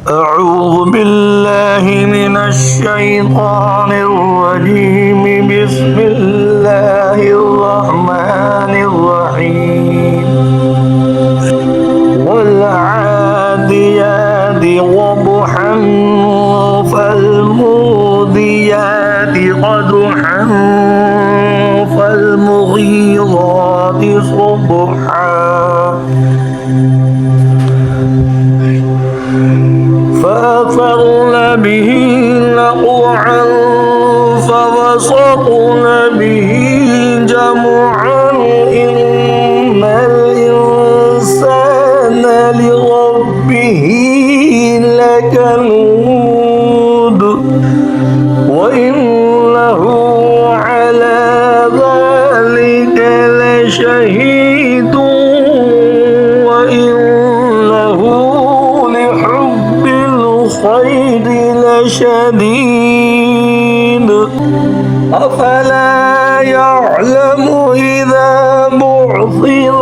أعوذ بالله من الشيطان الرجيم. بسم الله الرحمن الرحيم. والعاديات ضبحا فالموريات قدحا فالمغيرات صبحا فأثرن به نقعا فوسطن به جمعا إن الإنسان لربه لكنود وإنه على ذلك لشهيد وإنه لحب الخير لشديد. أفلا يعلم إذا بعثر